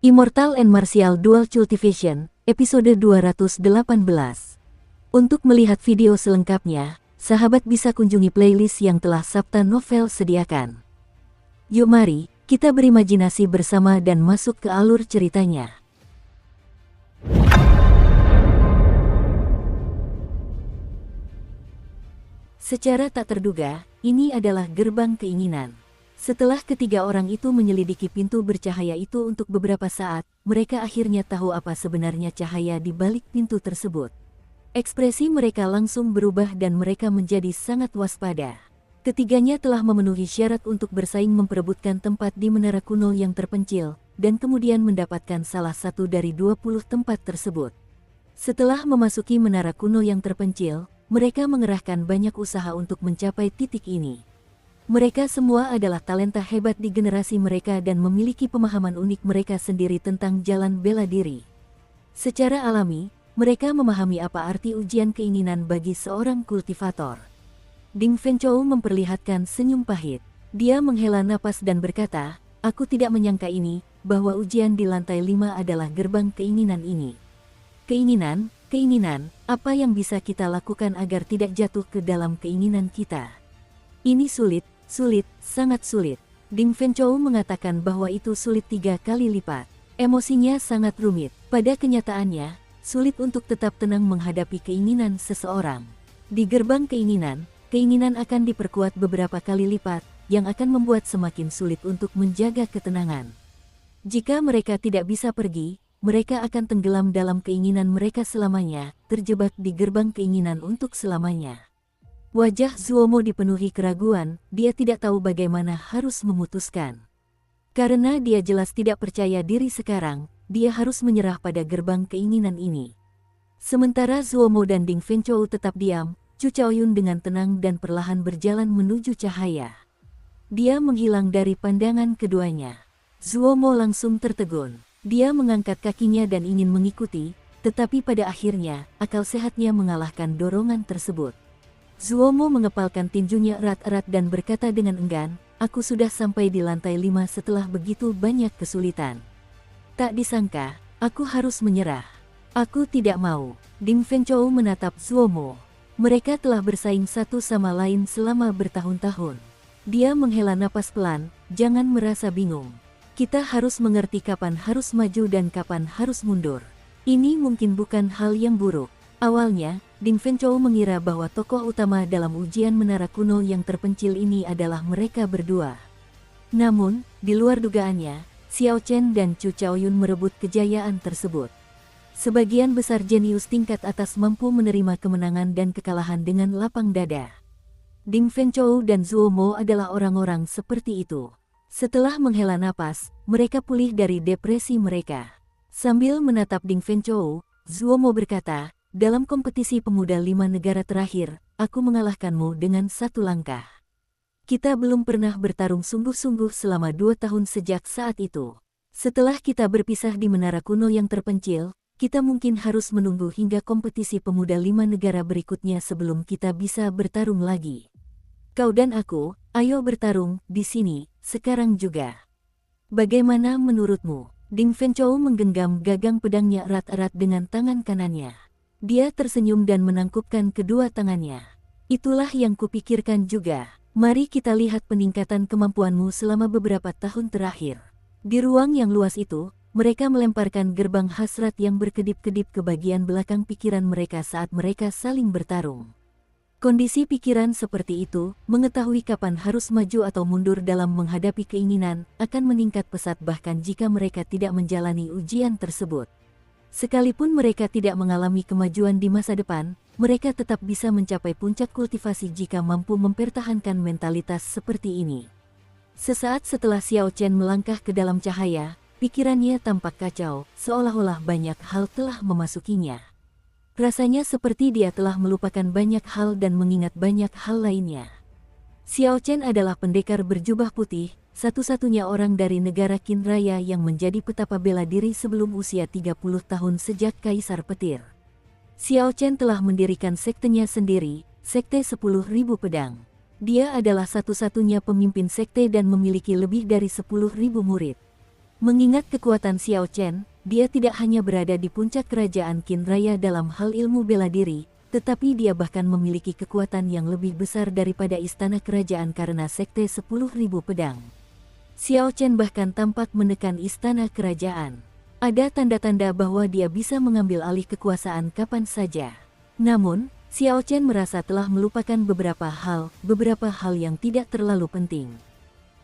Immortal and Martial Dual Cultivation, episode 218. Untuk melihat video selengkapnya, sahabat bisa kunjungi playlist yang telah Sabta Novel sediakan. Yuk mari, kita berimajinasi bersama dan masuk ke alur ceritanya. Secara tak terduga, ini adalah gerbang keinginan. Setelah ketiga orang itu menyelidiki pintu bercahaya itu untuk beberapa saat, mereka akhirnya tahu apa sebenarnya cahaya di balik pintu tersebut. Ekspresi mereka langsung berubah dan mereka menjadi sangat waspada. Ketiganya telah memenuhi syarat untuk bersaing memperebutkan tempat di menara kuno yang terpencil, dan kemudian mendapatkan salah satu dari 20 tempat tersebut. Setelah memasuki menara kuno yang terpencil, mereka mengerahkan banyak usaha untuk mencapai titik ini. Mereka semua adalah talenta hebat di generasi mereka dan memiliki pemahaman unik mereka sendiri tentang jalan bela diri. Secara alami, mereka memahami apa arti ujian keinginan bagi seorang kultivator. Ding Fengchou memperlihatkan senyum pahit. Dia menghela napas dan berkata, "Aku tidak menyangka ini, bahwa ujian di lantai 5 adalah gerbang keinginan ini. Keinginan, apa yang bisa kita lakukan agar tidak jatuh ke dalam keinginan kita? Ini sulit, sangat sulit." Ding Fengchou mengatakan bahwa itu sulit 3 kali lipat. Emosinya sangat rumit. Pada kenyataannya, sulit untuk tetap tenang menghadapi keinginan seseorang. Di gerbang keinginan akan diperkuat beberapa kali lipat, yang akan membuat semakin sulit untuk menjaga ketenangan. Jika mereka tidak bisa pergi, mereka akan tenggelam dalam keinginan mereka selamanya, terjebak di gerbang keinginan untuk selamanya. Wajah Zuomo dipenuhi keraguan, dia tidak tahu bagaimana harus memutuskan. Karena dia jelas tidak percaya diri sekarang, dia harus menyerah pada gerbang keinginan ini. Sementara Zuomo dan Ding Fengchou tetap diam, Chu Chaoyun dengan tenang dan perlahan berjalan menuju cahaya. Dia menghilang dari pandangan keduanya. Zuomo langsung tertegun. Dia mengangkat kakinya dan ingin mengikuti, tetapi pada akhirnya, akal sehatnya mengalahkan dorongan tersebut. Zuomo mengepalkan tinjunya erat-erat dan berkata dengan enggan, "Aku sudah sampai di lantai 5 setelah begitu banyak kesulitan. Tak disangka, aku harus menyerah. Aku tidak mau." Ding Fengchou menatap Zuomo. Mereka telah bersaing satu sama lain selama bertahun-tahun. Dia menghela napas pelan, "Jangan merasa bingung. Kita harus mengerti kapan harus maju dan kapan harus mundur. Ini mungkin bukan hal yang buruk." Awalnya, Ding Fengchou mengira bahwa tokoh utama dalam ujian menara kuno yang terpencil ini adalah mereka berdua. Namun, di luar dugaannya, Xiao Chen dan Chu Chaoyun merebut kejayaan tersebut. Sebagian besar jenius tingkat atas mampu menerima kemenangan dan kekalahan dengan lapang dada. Ding Fengchou dan Zuomo adalah orang-orang seperti itu. Setelah menghela napas, mereka pulih dari depresi mereka. Sambil menatap Ding Fengchou, Zuomo berkata, "Dalam kompetisi pemuda 5 negara terakhir, aku mengalahkanmu dengan 1 langkah. Kita belum pernah bertarung sungguh-sungguh selama 2 tahun sejak saat itu. Setelah kita berpisah di menara kuno yang terpencil, kita mungkin harus menunggu hingga kompetisi pemuda 5 negara berikutnya sebelum kita bisa bertarung lagi. Kau dan aku, ayo bertarung di sini, sekarang juga. Bagaimana menurutmu?" Ding Fengchou menggenggam gagang pedangnya erat-erat dengan tangan kanannya. Dia tersenyum dan menangkupkan kedua tangannya. "Itulah yang kupikirkan juga. Mari kita lihat peningkatan kemampuanmu selama beberapa tahun terakhir." Di ruang yang luas itu, mereka melemparkan gerbang hasrat yang berkedip-kedip ke bagian belakang pikiran mereka saat mereka saling bertarung. Kondisi pikiran seperti itu, mengetahui kapan harus maju atau mundur dalam menghadapi keinginan, akan meningkat pesat bahkan jika mereka tidak menjalani ujian tersebut. Sekalipun mereka tidak mengalami kemajuan di masa depan, mereka tetap bisa mencapai puncak kultivasi jika mampu mempertahankan mentalitas seperti ini. Sesaat setelah Xiao Chen melangkah ke dalam cahaya, pikirannya tampak kacau, seolah-olah banyak hal telah memasukinya. Rasanya seperti dia telah melupakan banyak hal dan mengingat banyak hal lainnya. Xiao Chen adalah pendekar berjubah putih, satu-satunya orang dari negara Qin Raya yang menjadi petapa bela diri sebelum usia 30 tahun sejak Kaisar Petir. Xiao Chen telah mendirikan sektenya sendiri, Sekte 10.000 Pedang. Dia adalah satu-satunya pemimpin sekte dan memiliki lebih dari 10.000 murid. Mengingat kekuatan Xiao Chen, dia tidak hanya berada di puncak kerajaan Qin Raya dalam hal ilmu bela diri, tetapi dia bahkan memiliki kekuatan yang lebih besar daripada istana kerajaan karena sekte 10.000 pedang. Xiao Chen bahkan tampak menekan istana kerajaan. Ada tanda-tanda bahwa dia bisa mengambil alih kekuasaan kapan saja. Namun, Xiao Chen merasa telah melupakan beberapa hal yang tidak terlalu penting.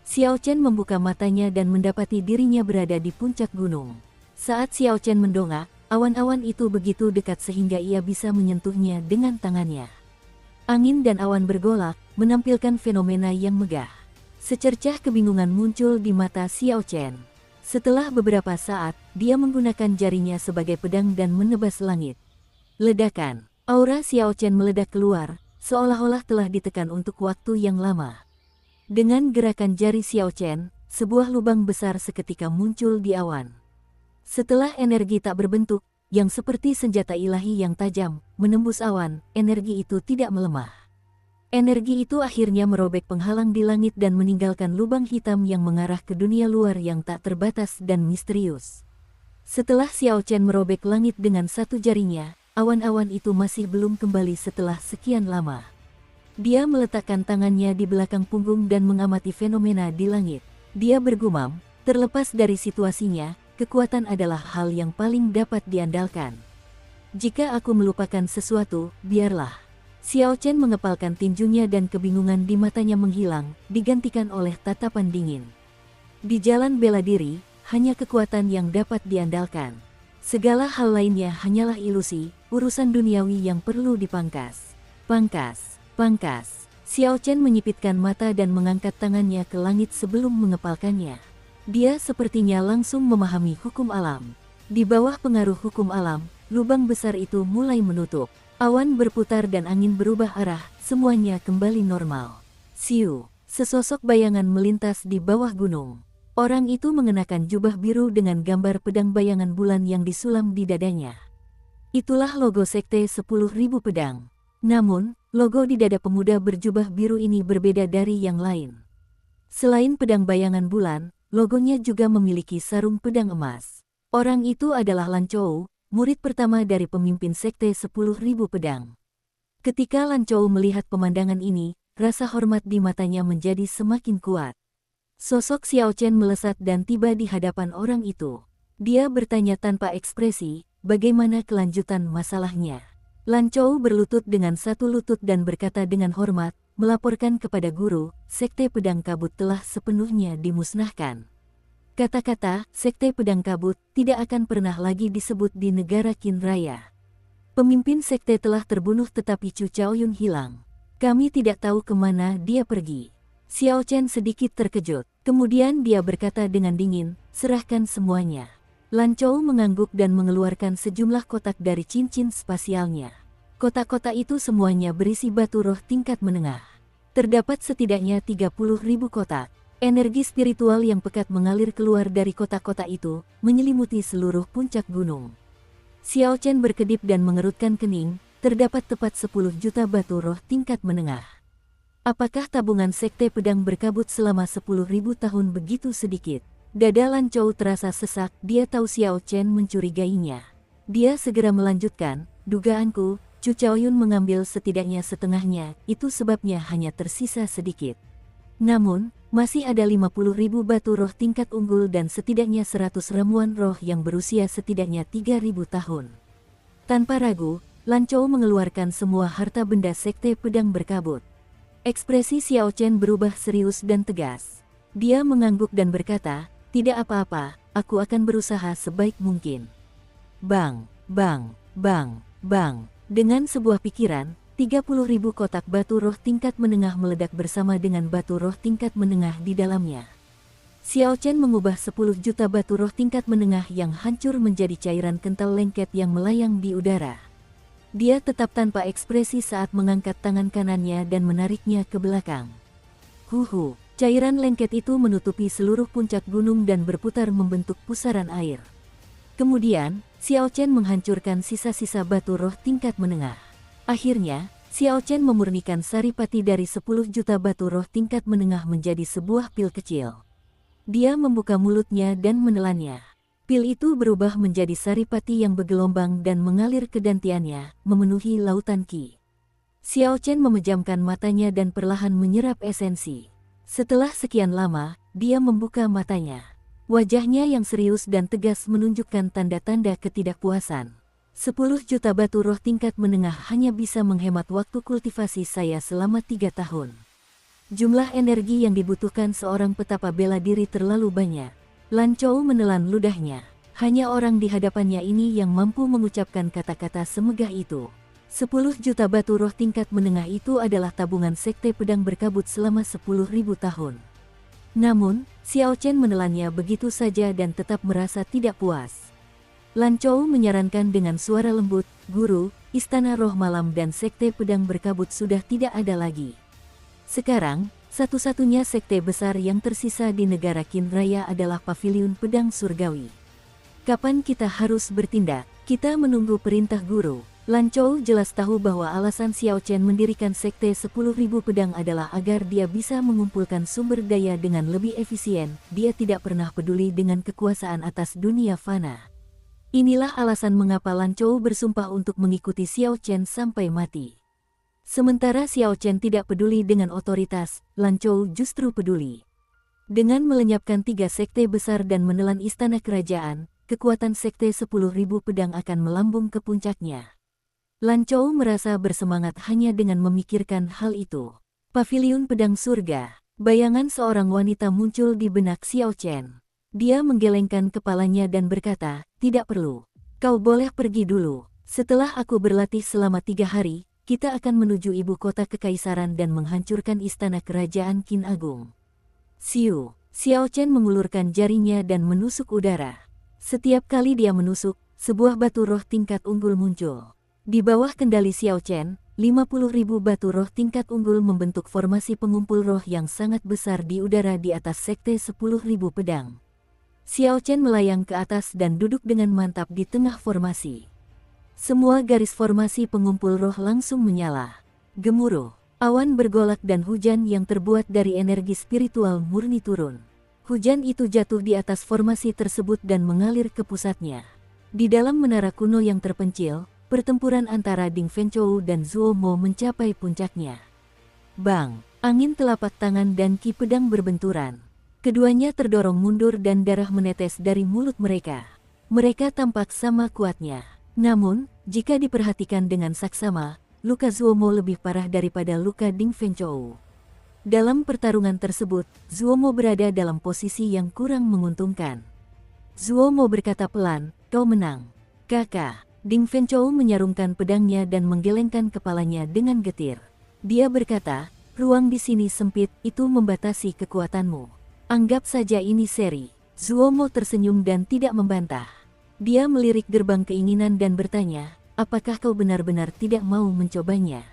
Xiao Chen membuka matanya dan mendapati dirinya berada di puncak gunung. Saat Xiao Chen mendongak, awan-awan itu begitu dekat sehingga ia bisa menyentuhnya dengan tangannya. Angin dan awan bergolak, menampilkan fenomena yang megah. Secercah kebingungan muncul di mata Xiao Chen. Setelah beberapa saat, dia menggunakan jarinya sebagai pedang dan menebas langit. Ledakan. Aura Xiao Chen meledak keluar, seolah-olah telah ditekan untuk waktu yang lama. Dengan gerakan jari Xiao Chen, sebuah lubang besar seketika muncul di awan. Setelah energi tak berbentuk, yang seperti senjata ilahi yang tajam, menembus awan, energi itu tidak melemah. Energi itu akhirnya merobek penghalang di langit dan meninggalkan lubang hitam yang mengarah ke dunia luar yang tak terbatas dan misterius. Setelah Xiao Chen merobek langit dengan satu jarinya, awan-awan itu masih belum kembali setelah sekian lama. Dia meletakkan tangannya di belakang punggung dan mengamati fenomena di langit. Dia bergumam, terlepas dari situasinya, kekuatan adalah hal yang paling dapat diandalkan. Jika aku melupakan sesuatu, biarlah. Xiao Chen mengepalkan tinjunya dan kebingungan di matanya menghilang, digantikan oleh tatapan dingin. Di jalan bela diri, hanya kekuatan yang dapat diandalkan. Segala hal lainnya hanyalah ilusi, urusan duniawi yang perlu dipangkas. Pangkas. Xiao Chen menyipitkan mata dan mengangkat tangannya ke langit sebelum mengepalkannya. Dia sepertinya langsung memahami hukum alam. Di bawah pengaruh hukum alam, lubang besar itu mulai menutup. Awan berputar dan angin berubah arah, semuanya kembali normal. Siu, sesosok bayangan melintas di bawah gunung. Orang itu mengenakan jubah biru dengan gambar pedang bayangan bulan yang disulam di dadanya. Itulah logo sekte 10.000 pedang. Namun, logo di dada pemuda berjubah biru ini berbeda dari yang lain. Selain pedang bayangan bulan, logonya juga memiliki sarung pedang emas. Orang itu adalah Lan Chou, murid pertama dari pemimpin sekte 10.000 pedang. Ketika Lan Chou melihat pemandangan ini, rasa hormat di matanya menjadi semakin kuat. Sosok Xiao Chen melesat dan tiba di hadapan orang itu. Dia bertanya tanpa ekspresi, bagaimana kelanjutan masalahnya. Lan Chou berlutut dengan satu lutut dan berkata dengan hormat, melaporkan kepada guru, sekte pedang kabut telah sepenuhnya dimusnahkan. Kata-kata, sekte pedang kabut, tidak akan pernah lagi disebut di negara Qin Raya. Pemimpin sekte telah terbunuh tetapi Chu Chaoyun hilang. Kami tidak tahu kemana dia pergi. Xiao Chen sedikit terkejut, kemudian dia berkata dengan dingin, serahkan semuanya. Lan Chou mengangguk dan mengeluarkan sejumlah kotak dari cincin spasialnya. Kotak-kotak itu semuanya berisi batu roh tingkat menengah. Terdapat setidaknya 30.000 kotak. Energi spiritual yang pekat mengalir keluar dari kotak-kotak itu, menyelimuti seluruh puncak gunung. Xiao Chen berkedip dan mengerutkan kening, terdapat tepat 10 juta batu roh tingkat menengah. Apakah tabungan sekte pedang berkabut selama 10.000 tahun begitu sedikit? Dada Lan Chou terasa sesak, dia tahu Xiao Chen mencurigainya. Dia segera melanjutkan, dugaanku, Chu Chaoyun mengambil setidaknya setengahnya, itu sebabnya hanya tersisa sedikit. Namun, masih ada 50.000 batu roh tingkat unggul dan setidaknya 100 ramuan roh yang berusia setidaknya 3.000 tahun. Tanpa ragu, Lan Chou mengeluarkan semua harta benda sekte pedang berkabut. Ekspresi Xiao Chen berubah serius dan tegas. Dia mengangguk dan berkata, tidak apa-apa, aku akan berusaha sebaik mungkin. Bang. Dengan sebuah pikiran, 30.000 kotak batu roh tingkat menengah meledak bersama dengan batu roh tingkat menengah di dalamnya. Xiao Chen mengubah 10 juta batu roh tingkat menengah yang hancur menjadi cairan kental lengket yang melayang di udara. Dia tetap tanpa ekspresi saat mengangkat tangan kanannya dan menariknya ke belakang. Huhu. Cairan lengket itu menutupi seluruh puncak gunung dan berputar membentuk pusaran air. Kemudian, Xiao Chen menghancurkan sisa-sisa batu roh tingkat menengah. Akhirnya, Xiao Chen memurnikan saripati dari 10 juta batu roh tingkat menengah menjadi sebuah pil kecil. Dia membuka mulutnya dan menelannya. Pil itu berubah menjadi saripati yang bergelombang dan mengalir ke dantiannya, memenuhi lautan Qi. Xiao Chen memejamkan matanya dan perlahan menyerap esensi. Setelah sekian lama, dia membuka matanya. Wajahnya yang serius dan tegas menunjukkan tanda-tanda ketidakpuasan. 10 juta batu roh tingkat menengah hanya bisa menghemat waktu kultivasi saya selama 3 tahun. Jumlah energi yang dibutuhkan seorang petapa bela diri terlalu banyak. Lan Chou menelan ludahnya. Hanya orang di hadapannya ini yang mampu mengucapkan kata-kata semegah itu. 10 juta batu roh tingkat menengah itu adalah tabungan sekte pedang berkabut selama 10.000 tahun. Namun, Xiao Chen menelannya begitu saja dan tetap merasa tidak puas. Lan Chou menyarankan dengan suara lembut, "Guru, Istana Roh Malam dan Sekte Pedang Berkabut sudah tidak ada lagi. Sekarang, satu-satunya sekte besar yang tersisa di negara Qin Raya adalah Paviliun Pedang Surgawi. Kapan kita harus bertindak? Kita menunggu perintah guru." Lan Chou jelas tahu bahwa alasan Xiao Chen mendirikan sekte 10.000 pedang adalah agar dia bisa mengumpulkan sumber daya dengan lebih efisien. Dia tidak pernah peduli dengan kekuasaan atas dunia fana. Inilah alasan mengapa Lan Chou bersumpah untuk mengikuti Xiao Chen sampai mati. Sementara Xiao Chen tidak peduli dengan otoritas, Lan Chou justru peduli. Dengan melenyapkan 3 sekte besar dan menelan istana kerajaan, kekuatan sekte 10.000 pedang akan melambung ke puncaknya. Lan Chou merasa bersemangat hanya dengan memikirkan hal itu. Paviliun Pedang Surga. Bayangan seorang wanita muncul di benak Xiao Chen. Dia menggelengkan kepalanya dan berkata, "Tidak perlu. Kau boleh pergi dulu. Setelah aku berlatih selama 3 hari, kita akan menuju ibu kota kekaisaran dan menghancurkan istana kerajaan Qin Agung." Siu. Xiao Chen mengulurkan jarinya dan menusuk udara. Setiap kali dia menusuk, sebuah batu roh tingkat unggul muncul. Di bawah kendali Xiao Chen, 50.000 batu roh tingkat unggul membentuk formasi pengumpul roh yang sangat besar di udara di atas sekte 10.000 pedang. Xiao Chen melayang ke atas dan duduk dengan mantap di tengah formasi. Semua garis formasi pengumpul roh langsung menyala. Gemuruh, awan bergolak dan hujan yang terbuat dari energi spiritual murni turun. Hujan itu jatuh di atas formasi tersebut dan mengalir ke pusatnya. Di dalam menara kuno yang terpencil, pertempuran antara Ding Fenchou dan Zuo Mo mencapai puncaknya. Bang! Angin telapak tangan dan ki pedang berbenturan. Keduanya terdorong mundur dan darah menetes dari mulut mereka. Mereka tampak sama kuatnya. Namun, jika diperhatikan dengan saksama, luka Zuo Mo lebih parah daripada luka Ding Fenchou. Dalam pertarungan tersebut, Zuo Mo berada dalam posisi yang kurang menguntungkan. Zuo Mo berkata pelan, "Kau menang, kakak." Ding Fenchou menyarungkan pedangnya dan menggelengkan kepalanya dengan getir. Dia berkata, "Ruang di sini sempit, itu membatasi kekuatanmu. Anggap saja ini seri." Zuo Mo tersenyum dan tidak membantah. Dia melirik gerbang keinginan dan bertanya, "Apakah kau benar-benar tidak mau mencobanya?"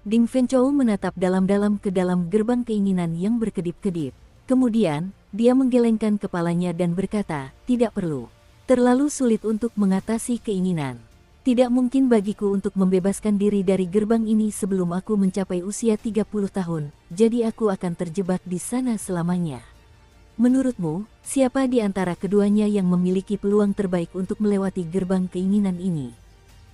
Ding Fenchou menatap dalam-dalam ke dalam gerbang keinginan yang berkedip-kedip. Kemudian, dia menggelengkan kepalanya dan berkata, "Tidak perlu. Terlalu sulit untuk mengatasi keinginan. Tidak mungkin bagiku untuk membebaskan diri dari gerbang ini sebelum aku mencapai usia 30 tahun, jadi aku akan terjebak di sana selamanya. Menurutmu, siapa di antara keduanya yang memiliki peluang terbaik untuk melewati gerbang keinginan ini?"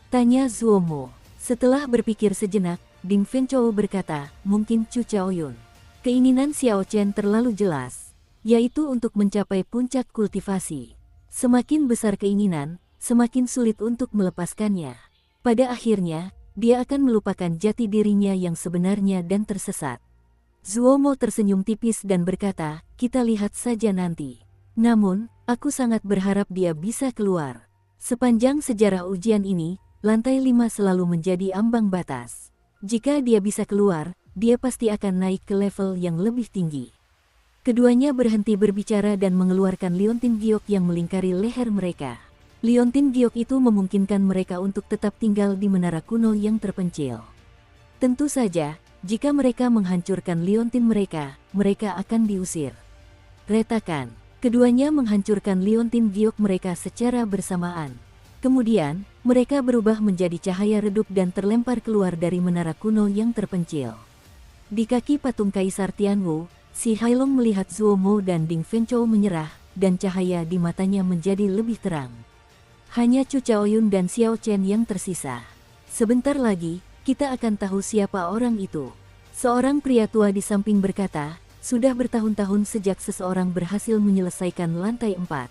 tanya Zuo Mo. Setelah berpikir sejenak, Ding Fenchou berkata, "Mungkin Chu Chaoyun." Keinginan Xiao Chen terlalu jelas, yaitu untuk mencapai puncak kultivasi. Semakin besar keinginan, semakin sulit untuk melepaskannya. Pada akhirnya, dia akan melupakan jati dirinya yang sebenarnya dan tersesat. Zuo Mo tersenyum tipis dan berkata, "Kita lihat saja nanti. Namun, aku sangat berharap dia bisa keluar." Sepanjang sejarah ujian ini, lantai 5 selalu menjadi ambang batas. Jika dia bisa keluar, dia pasti akan naik ke level yang lebih tinggi. Keduanya berhenti berbicara dan mengeluarkan liontin giok yang melingkari leher mereka. Liontin giok itu memungkinkan mereka untuk tetap tinggal di menara kuno yang terpencil. Tentu saja, jika mereka menghancurkan liontin mereka, mereka akan diusir. Retakan. Keduanya menghancurkan liontin giok mereka secara bersamaan. Kemudian, mereka berubah menjadi cahaya redup dan terlempar keluar dari menara kuno yang terpencil. Di kaki patung Kaisar Tianwu, Si Hailong melihat Zuo Mo dan Ding Fenchou menyerah, dan cahaya di matanya menjadi lebih terang. Hanya Chu Chaoyun dan Xiao Chen yang tersisa. Sebentar lagi, kita akan tahu siapa orang itu. Seorang pria tua di samping berkata, sudah bertahun-tahun sejak seseorang berhasil menyelesaikan lantai 4.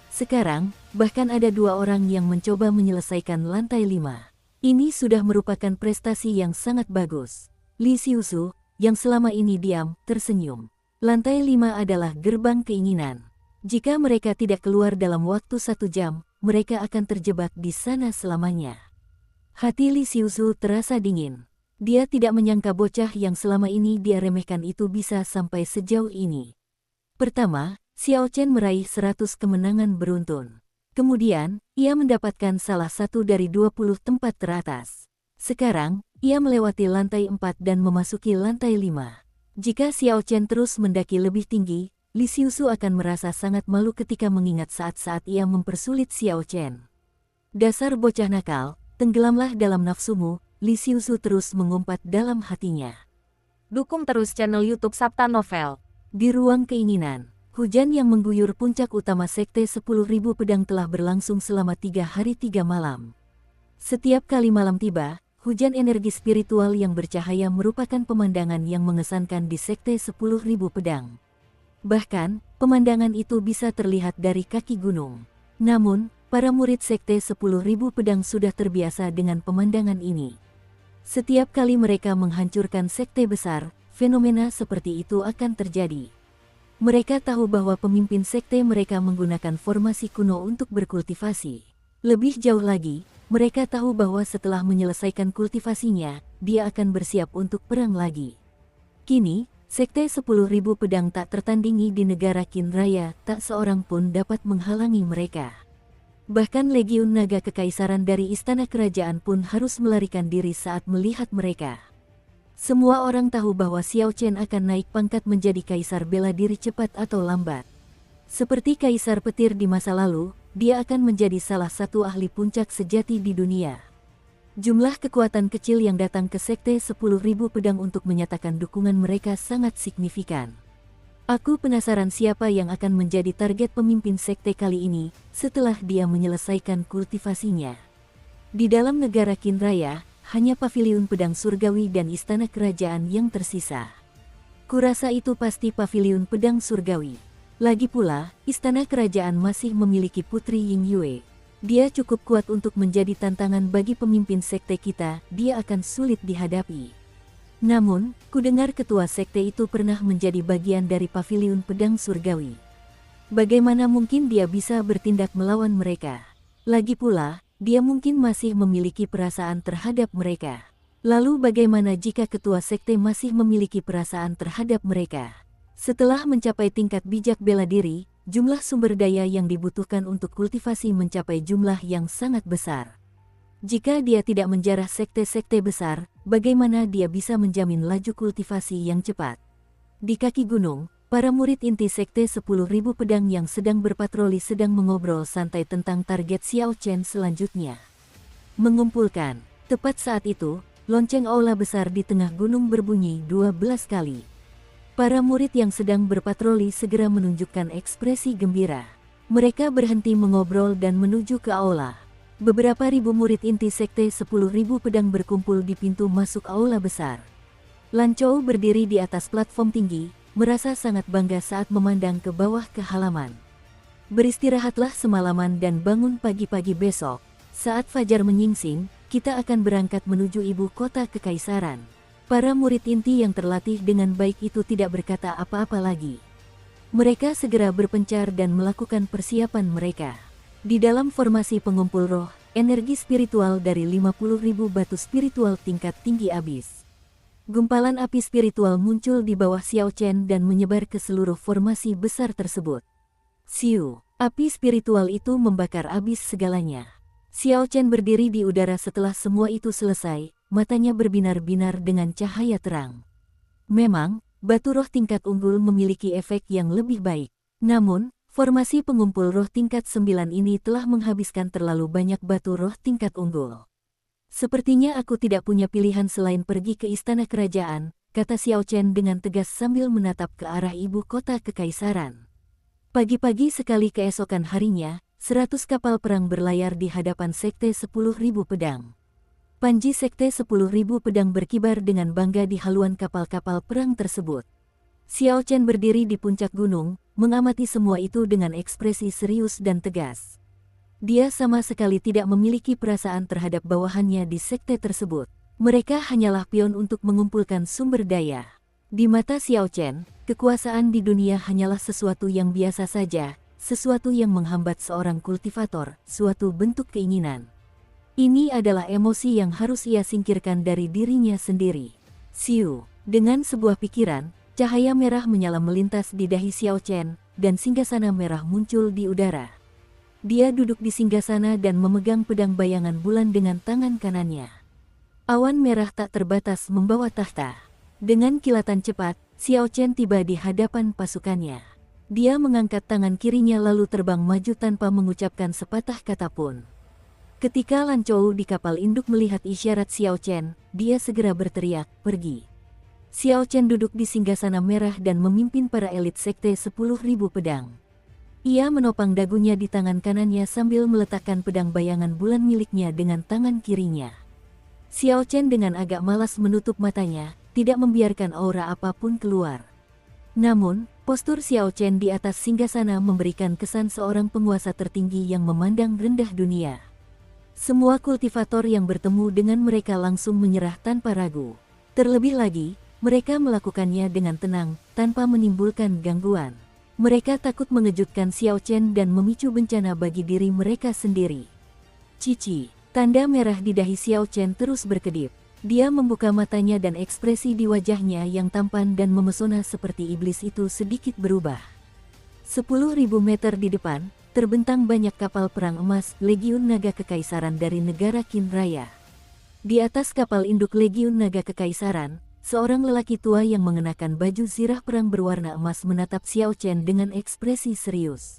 Sekarang, bahkan ada 2 orang yang mencoba menyelesaikan lantai 5. Ini sudah merupakan prestasi yang sangat bagus. Li Xiusu, yang selama ini diam, tersenyum. Lantai 5 adalah gerbang keinginan. Jika mereka tidak keluar dalam waktu 1 jam, mereka akan terjebak di sana selamanya. Hati Li Xiusu terasa dingin. Dia tidak menyangka bocah yang selama ini dia remehkan itu bisa sampai sejauh ini. Pertama, Xiao Chen meraih 100 kemenangan beruntun. Kemudian, ia mendapatkan salah satu dari 20 tempat teratas. Sekarang, ia melewati lantai 4 dan memasuki lantai 5. Jika Xiao Chen terus mendaki lebih tinggi, Li Xiusu akan merasa sangat malu ketika mengingat saat-saat ia mempersulit Xiao Chen. Dasar bocah nakal, tenggelamlah dalam nafsumu, Li Xiusu terus mengumpat dalam hatinya. Dukung terus channel YouTube Sabta Novel. Di ruang keinginan, hujan yang mengguyur puncak utama Sekte 10.000 Pedang telah berlangsung selama 3 hari 3 malam. Setiap kali malam tiba, hujan energi spiritual yang bercahaya merupakan pemandangan yang mengesankan di Sekte 10.000 Pedang. Bahkan, pemandangan itu bisa terlihat dari kaki gunung. Namun, para murid Sekte 10.000 Pedang sudah terbiasa dengan pemandangan ini. Setiap kali mereka menghancurkan sekte besar, fenomena seperti itu akan terjadi. Mereka tahu bahwa pemimpin sekte mereka menggunakan formasi kuno untuk berkultivasi. Lebih jauh lagi, mereka tahu bahwa setelah menyelesaikan kultivasinya, dia akan bersiap untuk perang lagi. Kini, Sekte 10.000 Pedang tak tertandingi di negara Qin Raya, tak seorang pun dapat menghalangi mereka. Bahkan Legiun Naga Kekaisaran dari Istana Kerajaan pun harus melarikan diri saat melihat mereka. Semua orang tahu bahwa Xiao Chen akan naik pangkat menjadi kaisar bela diri cepat atau lambat. Seperti kaisar petir di masa lalu, dia akan menjadi salah satu ahli puncak sejati di dunia. Jumlah kekuatan kecil yang datang ke Sekte 10.000 Pedang untuk menyatakan dukungan mereka sangat signifikan. Aku penasaran siapa yang akan menjadi target pemimpin sekte kali ini, setelah dia menyelesaikan kultivasinya. Di dalam negara Qin Raya, hanya paviliun pedang surgawi dan istana kerajaan yang tersisa. Kurasa itu pasti paviliun pedang surgawi. Lagi pula, istana kerajaan masih memiliki Putri Ying Yue. Dia cukup kuat untuk menjadi tantangan bagi pemimpin sekte kita, dia akan sulit dihadapi. Namun, kudengar ketua sekte itu pernah menjadi bagian dari paviliun pedang surgawi. Bagaimana mungkin dia bisa bertindak melawan mereka? Lagi pula, dia mungkin masih memiliki perasaan terhadap mereka. Lalu bagaimana jika ketua sekte masih memiliki perasaan terhadap mereka? Setelah mencapai tingkat bijak bela diri, jumlah sumber daya yang dibutuhkan untuk kultivasi mencapai jumlah yang sangat besar. Jika dia tidak menjarah sekte-sekte besar, bagaimana dia bisa menjamin laju kultivasi yang cepat? Di kaki gunung, para murid inti Sekte 10.000 Pedang yang sedang berpatroli sedang mengobrol santai tentang target Xiao Chen selanjutnya. Mengumpulkan. Tepat saat itu, lonceng aula besar di tengah gunung berbunyi 12 kali. Para murid yang sedang berpatroli segera menunjukkan ekspresi gembira. Mereka berhenti mengobrol dan menuju ke aula. Beberapa ribu murid inti Sekte 10.000 Pedang berkumpul di pintu masuk aula besar. Lan Chou berdiri di atas platform tinggi, merasa sangat bangga saat memandang ke bawah ke halaman. Beristirahatlah semalaman dan bangun pagi-pagi besok. Saat fajar menyingsing, kita akan berangkat menuju ibu kota kekaisaran. Para murid inti yang terlatih dengan baik itu tidak berkata apa-apa lagi. Mereka segera berpencar dan melakukan persiapan mereka. Di dalam formasi pengumpul roh, energi spiritual dari 50.000 batu spiritual tingkat tinggi abis. Gumpalan api spiritual muncul di bawah Xiao Chen dan menyebar ke seluruh formasi besar tersebut. Siu, api spiritual itu membakar abis segalanya. Xiao Chen berdiri di udara setelah semua itu selesai, matanya berbinar-binar dengan cahaya terang. Memang, batu roh tingkat unggul memiliki efek yang lebih baik. Namun, formasi pengumpul roh tingkat 9 ini telah menghabiskan terlalu banyak batu roh tingkat unggul. Sepertinya aku tidak punya pilihan selain pergi ke istana kerajaan, kata Xiao Chen dengan tegas sambil menatap ke arah ibu kota kekaisaran. Pagi-pagi sekali keesokan harinya, 100 kapal perang berlayar di hadapan Sekte 10.000 pedang. Panji Sekte 10.000 pedang berkibar dengan bangga di haluan kapal-kapal perang tersebut. Xiao Chen berdiri di puncak gunung, mengamati semua itu dengan ekspresi serius dan tegas. Dia sama sekali tidak memiliki perasaan terhadap bawahannya di sekte tersebut. Mereka hanyalah pion untuk mengumpulkan sumber daya. Di mata Xiao Chen, kekuasaan di dunia hanyalah sesuatu yang biasa saja, sesuatu yang menghambat seorang kultivator, suatu bentuk keinginan. Ini adalah emosi yang harus ia singkirkan dari dirinya sendiri. Siu, dengan sebuah pikiran, cahaya merah menyala melintas di dahi Xiao Chen, dan singgasana merah muncul di udara. Dia duduk di singgasana dan memegang pedang bayangan bulan dengan tangan kanannya. Awan merah tak terbatas membawa tahta. Dengan kilatan cepat, Xiao Chen tiba di hadapan pasukannya. Dia mengangkat tangan kirinya lalu terbang maju tanpa mengucapkan sepatah kata pun. Ketika Lan Chou di kapal induk melihat isyarat Xiao Chen, dia segera berteriak, "Pergi." Xiao Chen duduk di singgasana merah dan memimpin para elit sekte 10.000 pedang. Ia menopang dagunya di tangan kanannya sambil meletakkan pedang bayangan bulan miliknya dengan tangan kirinya. Xiao Chen dengan agak malas menutup matanya, tidak membiarkan aura apapun keluar. Namun, postur Xiao Chen di atas singgasana memberikan kesan seorang penguasa tertinggi yang memandang rendah dunia. Semua kultivator yang bertemu dengan mereka langsung menyerah tanpa ragu. Terlebih lagi, mereka melakukannya dengan tenang, tanpa menimbulkan gangguan. Mereka takut mengejutkan Xiao Chen dan memicu bencana bagi diri mereka sendiri. Cici, tanda merah di dahi Xiao Chen terus berkedip. Dia membuka matanya dan ekspresi di wajahnya yang tampan dan memesona seperti iblis itu sedikit berubah. 10.000 meter di depan, terbentang banyak kapal perang emas Legiun Naga Kekaisaran dari negara Qin Raya. Di atas kapal induk Legiun Naga Kekaisaran, seorang lelaki tua yang mengenakan baju zirah perang berwarna emas menatap Xiao Chen dengan ekspresi serius.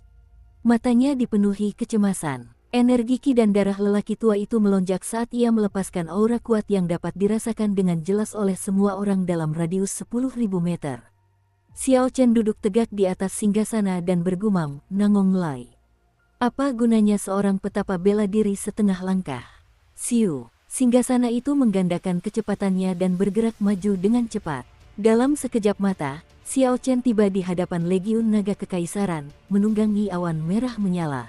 Matanya dipenuhi kecemasan. Energi ki dan darah lelaki tua itu melonjak saat ia melepaskan aura kuat yang dapat dirasakan dengan jelas oleh semua orang dalam radius 10.000 meter. Xiao Chen duduk tegak di atas singgasana dan bergumam, "Nangong Lai. Apa gunanya seorang petapa bela diri setengah langkah?" Siu. Singgasana itu menggandakan kecepatannya dan bergerak maju dengan cepat. Dalam sekejap mata, Xiao Chen tiba di hadapan Legiun Naga Kekaisaran, menunggangi awan merah menyala.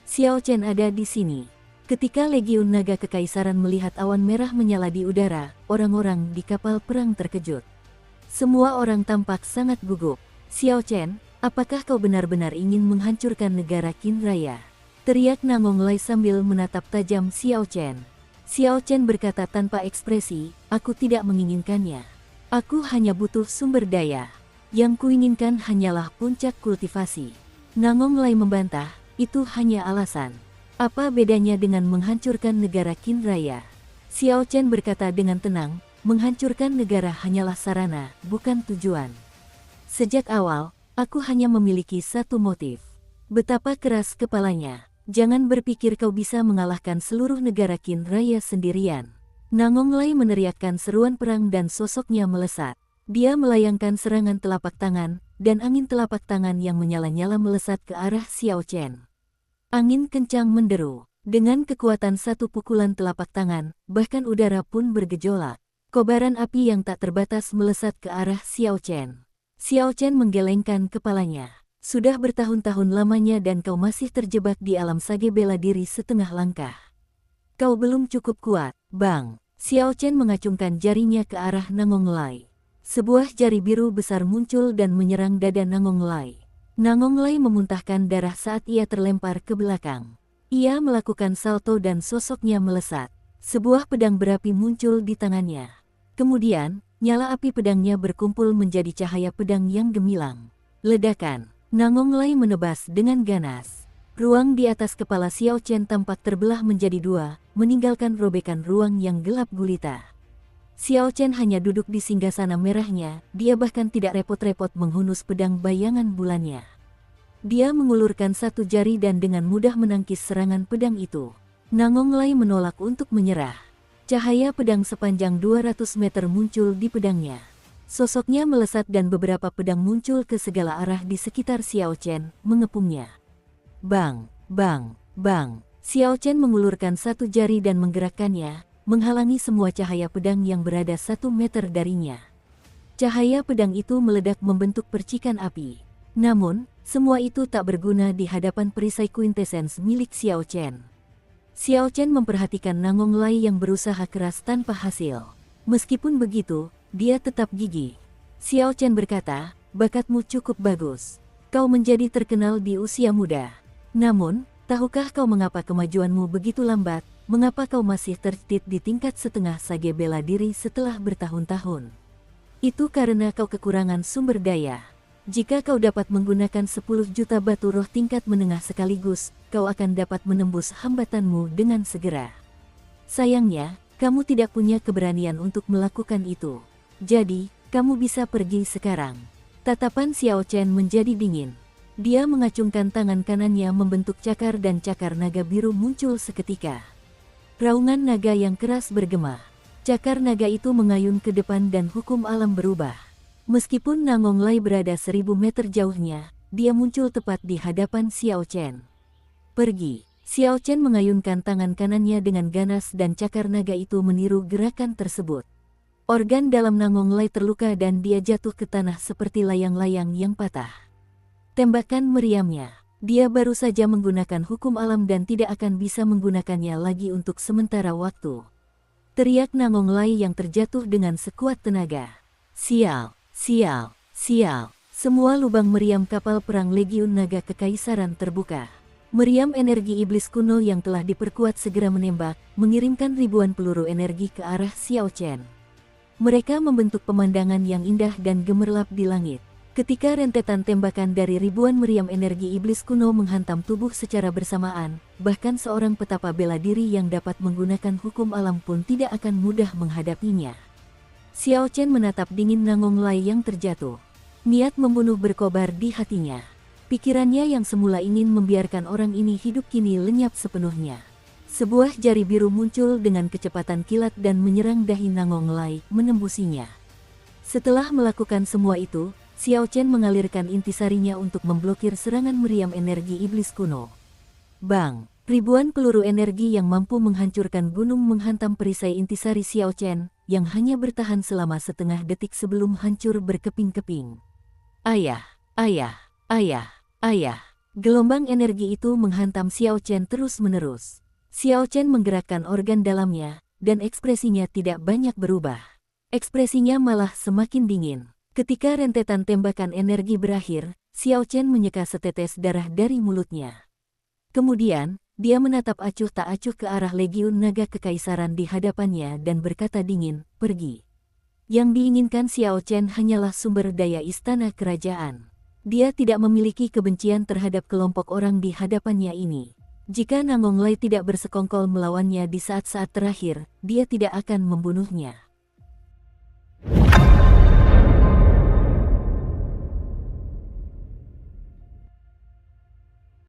Xiao Chen ada di sini. Ketika Legiun Naga Kekaisaran melihat awan merah menyala di udara, orang-orang di kapal perang terkejut. Semua orang tampak sangat gugup. "Xiao Chen, apakah kau benar-benar ingin menghancurkan negara Qin Raya?" teriak Nangong Lai sambil menatap tajam Xiao Chen. Xiao Chen berkata tanpa ekspresi, "Aku tidak menginginkannya. Aku hanya butuh sumber daya. Yang kuinginkan hanyalah puncak kultivasi." Nangong Lai membantah, "Itu hanya alasan. Apa bedanya dengan menghancurkan negara Qin Raya?" Xiao Chen berkata dengan tenang, "Menghancurkan negara hanyalah sarana, bukan tujuan. Sejak awal, aku hanya memiliki satu motif." Betapa keras kepalanya. "Jangan berpikir kau bisa mengalahkan seluruh negara Qin Raya sendirian." Nangong Lai meneriakkan seruan perang dan sosoknya melesat. Dia melayangkan serangan telapak tangan, dan angin telapak tangan yang menyala-nyala melesat ke arah Xiao Chen. Angin kencang menderu. Dengan kekuatan satu pukulan telapak tangan, bahkan udara pun bergejolak. Kobaran api yang tak terbatas melesat ke arah Xiao Chen. Xiao Chen menggelengkan kepalanya. "Sudah bertahun-tahun lamanya dan kau masih terjebak di alam sage bela diri setengah langkah. Kau belum cukup kuat, Bang." Xiao Chen mengacungkan jarinya ke arah Nangong Lai. Sebuah jari biru besar muncul dan menyerang dada Nangong Lai. Nangong Lai memuntahkan darah saat ia terlempar ke belakang. Ia melakukan salto dan sosoknya melesat. Sebuah pedang berapi muncul di tangannya. Kemudian, nyala api pedangnya berkumpul menjadi cahaya pedang yang gemilang. Ledakan. Nangong Lai menebas dengan ganas. Ruang di atas kepala Xiao Chen tampak terbelah menjadi dua, meninggalkan robekan ruang yang gelap gulita. Xiao Chen hanya duduk di singgasana merahnya, dia bahkan tidak repot-repot menghunus pedang bayangan bulannya. Dia mengulurkan satu jari dan dengan mudah menangkis serangan pedang itu. Nangong Lai menolak untuk menyerah. Cahaya pedang sepanjang 200 meter muncul di pedangnya. Sosoknya melesat dan beberapa pedang muncul ke segala arah di sekitar Xiao Chen, mengepungnya. Bang, bang, bang. Xiao Chen mengulurkan satu jari dan menggerakkannya, menghalangi semua cahaya pedang yang berada 1 meter darinya. Cahaya pedang itu meledak membentuk percikan api. Namun, semua itu tak berguna di hadapan perisai quintessence milik Xiao Chen. Xiao Chen memperhatikan Nangong Lai yang berusaha keras tanpa hasil. Meskipun begitu, dia tetap gigih. Xiao Chen berkata, bakatmu cukup bagus. Kau menjadi terkenal di usia muda. Namun, tahukah kau mengapa kemajuanmu begitu lambat? Mengapa kau masih tertitit di tingkat setengah sage bela diri setelah bertahun-tahun? Itu karena kau kekurangan sumber daya. Jika kau dapat menggunakan 10 juta batu roh tingkat menengah sekaligus, kau akan dapat menembus hambatanmu dengan segera. Sayangnya, kamu tidak punya keberanian untuk melakukan itu. Jadi, kamu bisa pergi sekarang. Tatapan Xiao Chen menjadi dingin. Dia mengacungkan tangan kanannya membentuk cakar dan cakar naga biru muncul seketika. Raungan naga yang keras bergema. Cakar naga itu mengayun ke depan dan hukum alam berubah. Meskipun Nangong Lai berada 1000 meter jauhnya, dia muncul tepat di hadapan Xiao Chen. Pergi. Xiao Chen mengayunkan tangan kanannya dengan ganas dan cakar naga itu meniru gerakan tersebut. Organ dalam Nangong Lai terluka dan dia jatuh ke tanah seperti layang-layang yang patah. Tembakan meriamnya. Dia baru saja menggunakan hukum alam dan tidak akan bisa menggunakannya lagi untuk sementara waktu. Teriak Nangong Lai yang terjatuh dengan sekuat tenaga. Sial, sial, sial. Semua lubang meriam kapal perang Legiun Naga Kekaisaran terbuka. Meriam energi iblis kuno yang telah diperkuat segera menembak, mengirimkan ribuan peluru energi ke arah Xiao Chen. Mereka membentuk pemandangan yang indah dan gemerlap di langit. Ketika rentetan tembakan dari ribuan meriam energi iblis kuno menghantam tubuh secara bersamaan, bahkan seorang petapa bela diri yang dapat menggunakan hukum alam pun tidak akan mudah menghadapinya. Xiao Chen menatap dingin Nangong Lai yang terjatuh. Niat membunuh berkobar di hatinya. Pikirannya yang semula ingin membiarkan orang ini hidup kini lenyap sepenuhnya. Sebuah jari biru muncul dengan kecepatan kilat dan menyerang dahi Nangong Lai, menembusinya. Setelah melakukan semua itu, Xiao Chen mengalirkan intisarinya untuk memblokir serangan meriam energi iblis kuno. Bang! Ribuan peluru energi yang mampu menghancurkan gunung menghantam perisai intisari Xiao Chen, yang hanya bertahan selama setengah detik sebelum hancur berkeping-keping. Ayah! Ayah! Ayah! Ayah! Gelombang energi itu menghantam Xiao Chen terus-menerus. Xiao Chen menggerakkan organ dalamnya, dan ekspresinya tidak banyak berubah. Ekspresinya malah semakin dingin. Ketika rentetan tembakan energi berakhir, Xiao Chen menyeka setetes darah dari mulutnya. Kemudian, dia menatap acuh tak acuh ke arah Legiun Naga Kekaisaran di hadapannya dan berkata dingin, pergi. Yang diinginkan Xiao Chen hanyalah sumber daya istana kerajaan. Dia tidak memiliki kebencian terhadap kelompok orang di hadapannya ini. Jika Nangong Lai tidak bersekongkol melawannya di saat-saat terakhir, dia tidak akan membunuhnya.